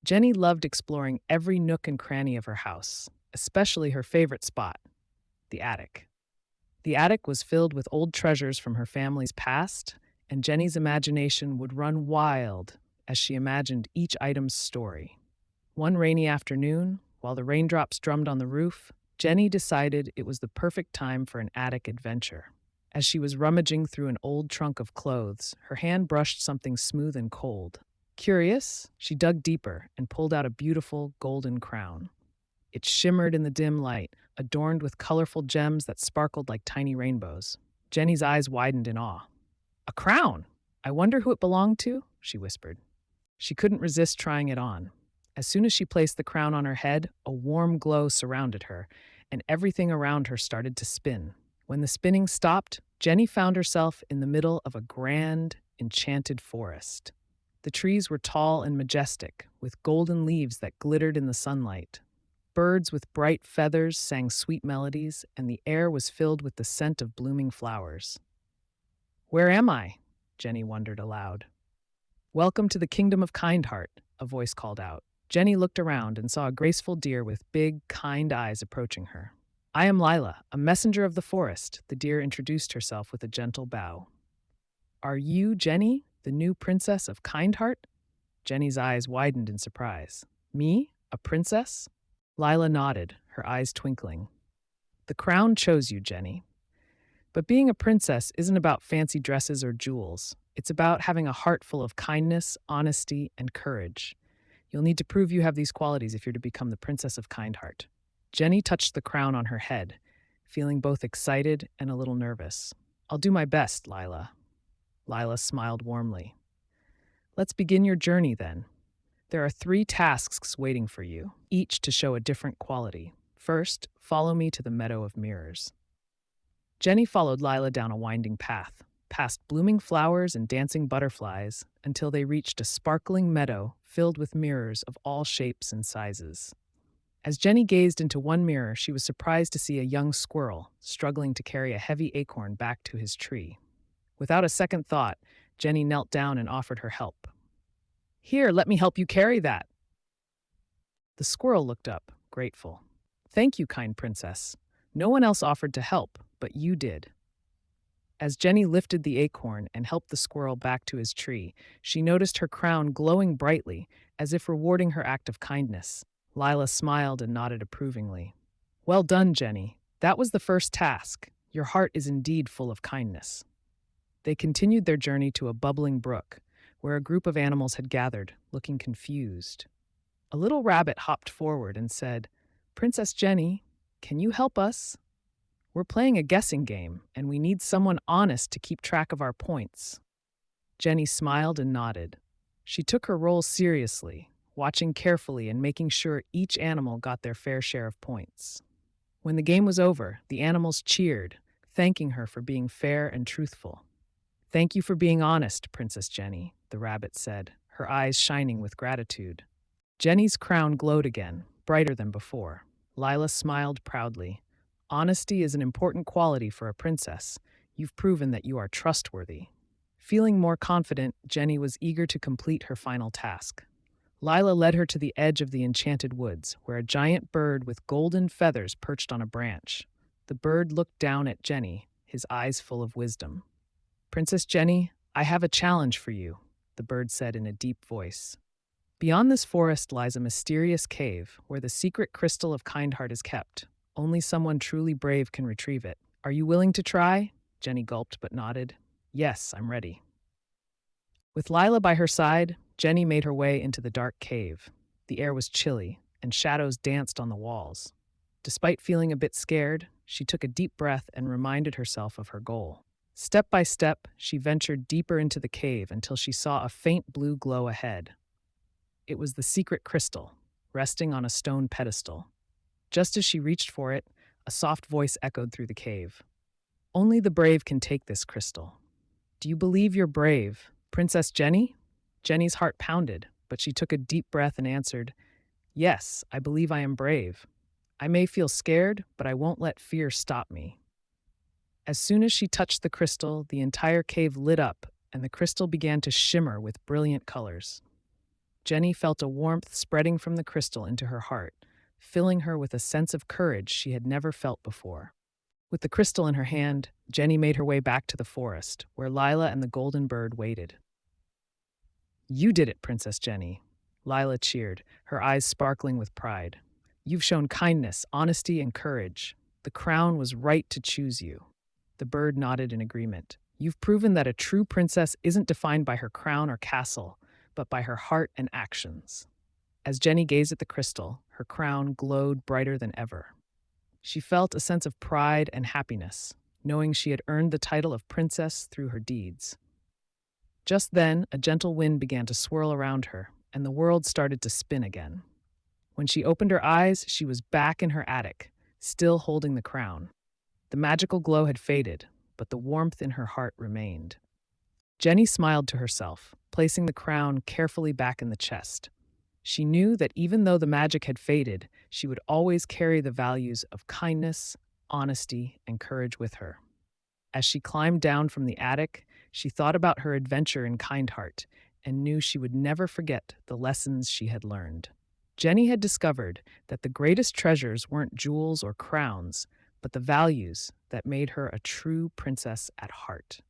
Jenny loved exploring every nook and cranny of her house, especially her favorite spot, the attic. The attic was filled with old treasures from her family's past, and Jenny's imagination would run wild as she imagined each item's story. One rainy afternoon, while the raindrops drummed on the roof, Jenny decided it was the perfect time for an attic adventure. As she was rummaging through an old trunk of clothes, her hand brushed something smooth and cold. Curious, she dug deeper and pulled out a beautiful golden crown. It shimmered in the dim light, adorned with colorful gems that sparkled like tiny rainbows. Jenny's eyes widened in awe. A crown! I wonder who it belonged to, she whispered. She couldn't resist trying it on. As soon as she placed the crown on her head, a warm glow surrounded her, and everything around her started to spin. When the spinning stopped, Jenny found herself in the middle of a grand, enchanted forest. The trees were tall and majestic, with golden leaves that glittered in the sunlight. Birds with bright feathers sang sweet melodies, and the air was filled with the scent of blooming flowers. Where am I? Jenny wondered aloud. Welcome to the kingdom of Kindheart, a voice called out. Jenny looked around and saw a graceful deer with big, kind eyes approaching her. I am Lila, a messenger of the forest, the deer introduced herself with a gentle bow. Are you Jenny, the new princess of Kindheart? Jenny's eyes widened in surprise. Me? A princess? Lila nodded, her eyes twinkling. The crown chose you, Jenny. But being a princess isn't about fancy dresses or jewels. It's about having a heart full of kindness, honesty, and courage. You'll need to prove you have these qualities if you're to become the Princess of Kindheart. Jenny touched the crown on her head, feeling both excited and a little nervous. I'll do my best, Lila. Lila smiled warmly. Let's begin your journey then. There are 3 tasks waiting for you, each to show a different quality. First, follow me to the meadow of mirrors. Jenny followed Lila down a winding path, past blooming flowers and dancing butterflies, until they reached a sparkling meadow filled with mirrors of all shapes and sizes. As Jenny gazed into one mirror, she was surprised to see a young squirrel struggling to carry a heavy acorn back to his tree. Without a second thought, Jenny knelt down and offered her help. Here, let me help you carry that. The squirrel looked up, grateful. Thank you, kind princess. No one else offered to help, but you did. As Jenny lifted the acorn and helped the squirrel back to his tree, she noticed her crown glowing brightly, as if rewarding her act of kindness. Lila smiled and nodded approvingly. Well done, Jenny. That was the first task. Your heart is indeed full of kindness. They continued their journey to a bubbling brook, where a group of animals had gathered, looking confused. A little rabbit hopped forward and said, Princess Jenny, can you help us? We're playing a guessing game, and we need someone honest to keep track of our points. Jenny smiled and nodded. She took her role seriously, watching carefully and making sure each animal got their fair share of points. When the game was over, the animals cheered, thanking her for being fair and truthful. Thank you for being honest, Princess Jenny, the rabbit said, her eyes shining with gratitude. Jenny's crown glowed again, brighter than before. Lila smiled proudly. Honesty is an important quality for a princess. You've proven that you are trustworthy. Feeling more confident, Jenny was eager to complete her final task. Lila led her to the edge of the enchanted woods, where a giant bird with golden feathers perched on a branch. The bird looked down at Jenny, his eyes full of wisdom. Princess Jenny, I have a challenge for you, the bird said in a deep voice. Beyond this forest lies a mysterious cave where the secret crystal of Kindheart is kept. Only someone truly brave can retrieve it. Are you willing to try? Jenny gulped but nodded. Yes, I'm ready. With Lila by her side, Jenny made her way into the dark cave. The air was chilly, and shadows danced on the walls. Despite feeling a bit scared, she took a deep breath and reminded herself of her goal. Step by step, she ventured deeper into the cave until she saw a faint blue glow ahead. It was the secret crystal, resting on a stone pedestal. Just as she reached for it, a soft voice echoed through the cave. Only the brave can take this crystal. Do you believe you're brave, Princess Jenny? Jenny's heart pounded, but she took a deep breath and answered, Yes, I believe I am brave. I may feel scared, but I won't let fear stop me. As soon as she touched the crystal, the entire cave lit up, and the crystal began to shimmer with brilliant colors. Jenny felt a warmth spreading from the crystal into her heart, filling her with a sense of courage she had never felt before. With the crystal in her hand, Jenny made her way back to the forest, where Lila and the golden bird waited. "You did it, Princess Jenny," Lila cheered, her eyes sparkling with pride. "You've shown kindness, honesty, and courage. The crown was right to choose you." The bird nodded in agreement. "You've proven that a true princess isn't defined by her crown or castle, but by her heart and actions." As Jenny gazed at the crystal, her crown glowed brighter than ever. She felt a sense of pride and happiness, knowing she had earned the title of princess through her deeds. Just then, a gentle wind began to swirl around her, and the world started to spin again. When she opened her eyes, she was back in her attic, still holding the crown. The magical glow had faded, but the warmth in her heart remained. Jenny smiled to herself, placing the crown carefully back in the chest. She knew that even though the magic had faded, she would always carry the values of kindness, honesty, and courage with her. As she climbed down from the attic, she thought about her adventure in Kindheart and knew she would never forget the lessons she had learned. Jenny had discovered that the greatest treasures weren't jewels or crowns, but the values that made her a true princess at heart.